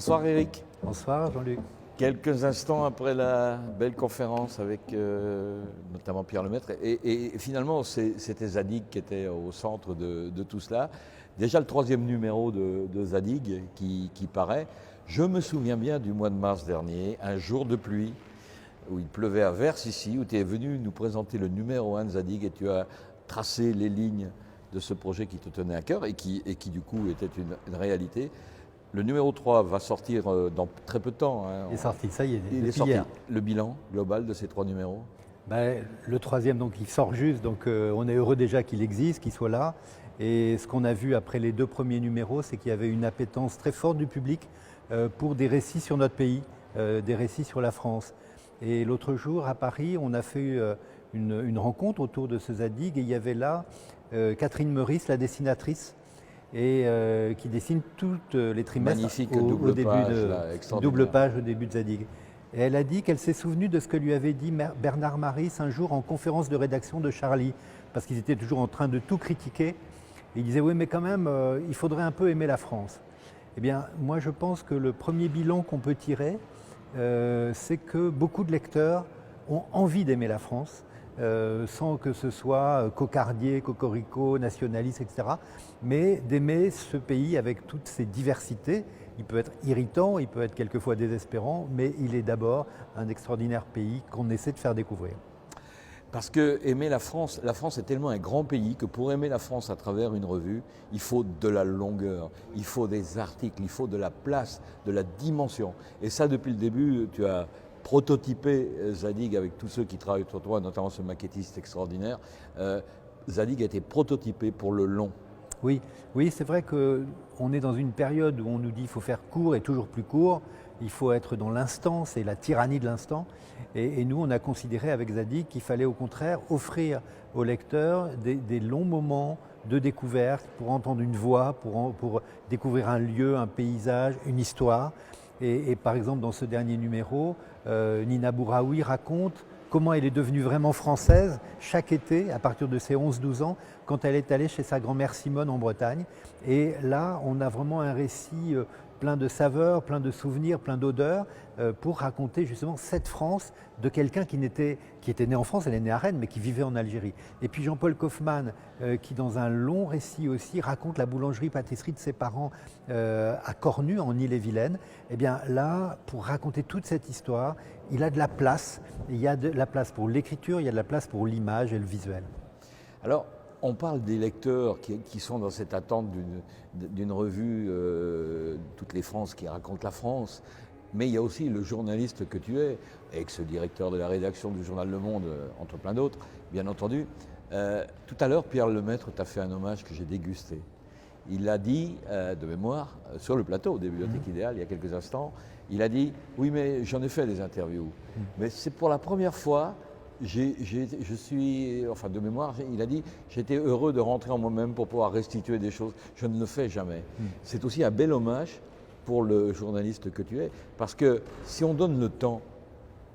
Bonsoir Eric. Bonsoir Jean-Luc. Quelques instants après la belle conférence avec notamment Pierre Lemaître, et finalement c'était Zadig qui était au centre de tout cela. Déjà le troisième numéro de Zadig qui paraît. Je me souviens bien du mois de mars dernier, un jour de pluie, où il pleuvait à verse ici, où tu es venu nous présenter le numéro 1 de Zadig et tu as tracé les lignes de ce projet qui te tenait à cœur et qui du coup était une réalité. Le numéro 3 va sortir dans très peu de temps. Il est sorti, ça y est, il est depuis sorti. hier. Le bilan global de ces 3 numéros? Le troisième, donc, il sort juste, donc on est heureux déjà qu'il existe, qu'il soit là. Et ce qu'on a vu après les 2 premiers numéros, c'est qu'il y avait une appétence très forte du public pour des récits sur notre pays, des récits sur la France. Et l'autre jour, à Paris, on a fait une rencontre autour de ce Zadig et il y avait là Catherine Meurice, la dessinatrice, et qui dessine toutes les trimestres. Magnifique au début page, de, là, double page au début de Zadig. Et elle a dit qu'elle s'est souvenue de ce que lui avait dit Bernard Maris un jour en conférence de rédaction de Charlie, parce qu'ils étaient toujours en train de tout critiquer. Et il disait oui mais quand même il faudrait un peu aimer la France. Eh bien moi je pense que le premier bilan qu'on peut tirer c'est que beaucoup de lecteurs ont envie d'aimer la France. Sans que ce soit cocardier, cocorico, nationaliste, etc. Mais d'aimer ce pays avec toutes ses diversités. Il peut être irritant, il peut être quelquefois désespérant, mais il est d'abord un extraordinaire pays qu'on essaie de faire découvrir. Parce que aimer la France est tellement un grand pays que pour aimer la France à travers une revue, il faut de la longueur, il faut des articles, il faut de la place, de la dimension. Et ça, depuis le début, tu as prototypé Zadig avec tous ceux qui travaillent autour de toi, notamment ce maquettiste extraordinaire. Zadig a été prototypé pour le long. Oui, c'est vrai qu'on est dans une période où on nous dit qu'il faut faire court et toujours plus court. Il faut être dans l'instant, c'est la tyrannie de l'instant. Et nous, on a considéré avec Zadig qu'il fallait au contraire offrir aux lecteurs des longs moments de découverte pour entendre une voix, pour découvrir un lieu, un paysage, une histoire. Et par exemple, dans ce dernier numéro, Nina Bouraoui raconte comment elle est devenue vraiment française chaque été, à partir de ses 11-12 ans, quand elle est allée chez sa grand-mère Simone en Bretagne. Et là, on a vraiment un récit plein de saveurs, plein de souvenirs, plein d'odeurs, pour raconter justement cette France de quelqu'un qui était né en France, elle est née à Rennes, mais qui vivait en Algérie. Et puis Jean-Paul Kaufmann, qui dans un long récit aussi raconte la boulangerie-pâtisserie de ses parents à Cornu, en Ille-et-Vilaine. Et bien là, pour raconter toute cette histoire, il a de la place. Il y a de la place pour l'écriture, il y a de la place pour l'image et le visuel. Alors, on parle des lecteurs qui sont dans cette attente d'une revue, Toutes les Frances qui raconte la France, mais il y a aussi le journaliste que tu es, ex-directeur de la rédaction du journal Le Monde, entre plein d'autres, bien entendu. Tout à l'heure, Pierre Lemaître t'a fait un hommage que j'ai dégusté. Il a dit, de mémoire, sur le plateau des Bibliothèques Idéales, il y a quelques instants, il a dit « Oui, mais j'en ai fait des interviews. Mais c'est pour la première fois, je suis, enfin de mémoire, il a dit « J'étais heureux de rentrer en moi-même pour pouvoir restituer des choses. Je ne le fais jamais. » C'est aussi un bel hommage pour le journaliste que tu es, parce que si on donne le temps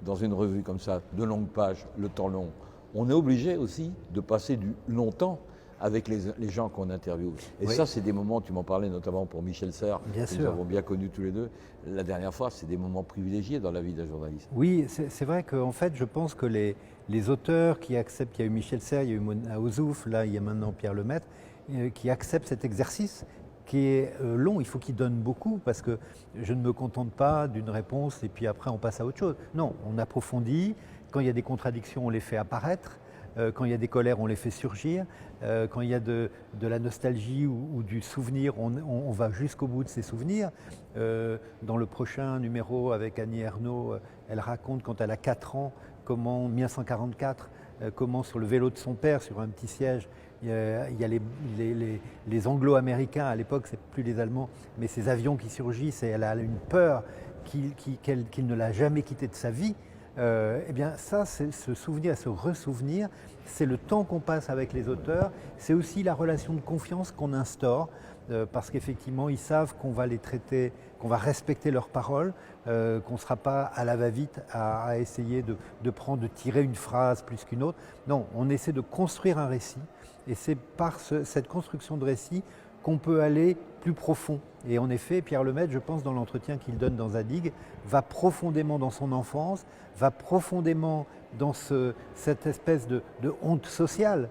dans une revue comme ça, de longues pages, le temps long, on est obligé aussi de passer du longtemps avec les gens qu'on interviewe. Et ça, c'est des moments, tu m'en parlais notamment pour Michel Serres, que nous avons bien connus tous les deux. La dernière fois, c'est des moments privilégiés dans la vie d'un journaliste. Oui, c'est vrai qu'en fait, je pense que les auteurs qui acceptent, il y a eu Michel Serres, il y a eu Mona Ozouf, là, il y a maintenant Pierre Lemaître, qui acceptent cet exercice qui est long, il faut qu'il donne beaucoup, parce que je ne me contente pas d'une réponse et puis après on passe à autre chose. Non, on approfondit, quand il y a des contradictions, on les fait apparaître. Quand il y a des colères, on les fait surgir. Quand il y a de la nostalgie ou du souvenir, on va jusqu'au bout de ces souvenirs. Dans le prochain numéro avec Annie Ernaux, elle raconte quand elle a 4 ans, comment, 1944, comment sur le vélo de son père, sur un petit siège, il y a les Anglo-Américains, à l'époque c'est plus les Allemands, mais ces avions qui surgissent et elle a une peur qu'il ne l'a jamais quitté de sa vie. Eh bien ça, c'est ce souvenir, ce ressouvenir, c'est le temps qu'on passe avec les auteurs, c'est aussi la relation de confiance qu'on instaure, parce qu'effectivement ils savent qu'on va les traiter, qu'on va respecter leurs paroles, qu'on ne sera pas à la va-vite à essayer de tirer une phrase plus qu'une autre. Non, on essaie de construire un récit, et c'est par cette construction de récit qu'on peut aller plus profond. Et en effet, Pierre Lemaitre, je pense, dans l'entretien qu'il donne dans Zadig, va profondément dans son enfance, va profondément dans cette espèce de honte sociale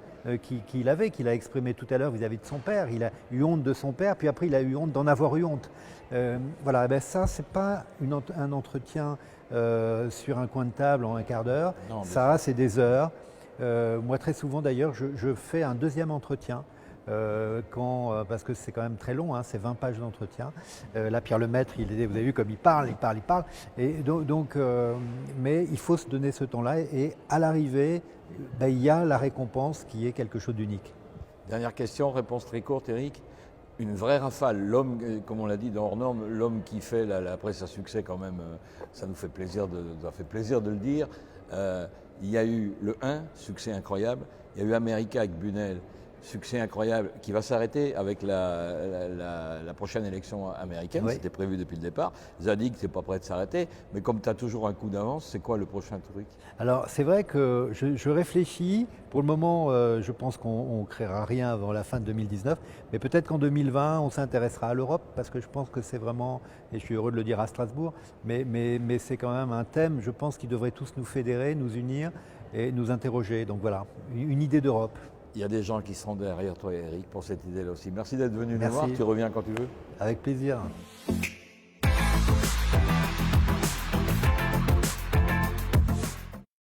qu'il avait, qu'il a exprimé tout à l'heure vis-à-vis de son père. Il a eu honte de son père, puis après il a eu honte d'en avoir eu honte. Voilà, ben ça, c'est pas un entretien sur un coin de table en un quart d'heure. Ça, c'est des heures. Moi, très souvent d'ailleurs, je fais un deuxième entretien. Parce que c'est quand même très long, hein, c'est 20 pages d'entretien. Là, Pierre Lemaitre, vous avez vu comme il parle. Et mais il faut se donner ce temps-là et à l'arrivée, ben, il y a la récompense qui est quelque chose d'unique. Dernière question, réponse très courte, Éric. Une vraie rafale, l'homme, comme on l'a dit dans Hors Norme, l'homme qui fait, après sa succès quand même, ça nous fait plaisir de le dire. Il y a eu le 1, succès incroyable. Il y a eu America avec Bunel, succès incroyable, qui va s'arrêter avec la prochaine élection américaine. Oui. C'était prévu depuis le départ. Zadig, c'est pas prêt de s'arrêter. Mais comme tu as toujours un coup d'avance, c'est quoi le prochain truc? Alors, c'est vrai que je réfléchis. Pour le moment, je pense qu'on ne créera rien avant la fin de 2019. Mais peut-être qu'en 2020, on s'intéressera à l'Europe, parce que je pense que c'est vraiment, et je suis heureux de le dire à Strasbourg, mais c'est quand même un thème, je pense, qui devrait tous nous fédérer, nous unir et nous interroger. Donc voilà, une idée d'Europe. Il y a des gens qui seront derrière toi, Éric, pour cette idée-là aussi. Merci d'être venu nous voir. Tu reviens quand tu veux. Avec plaisir.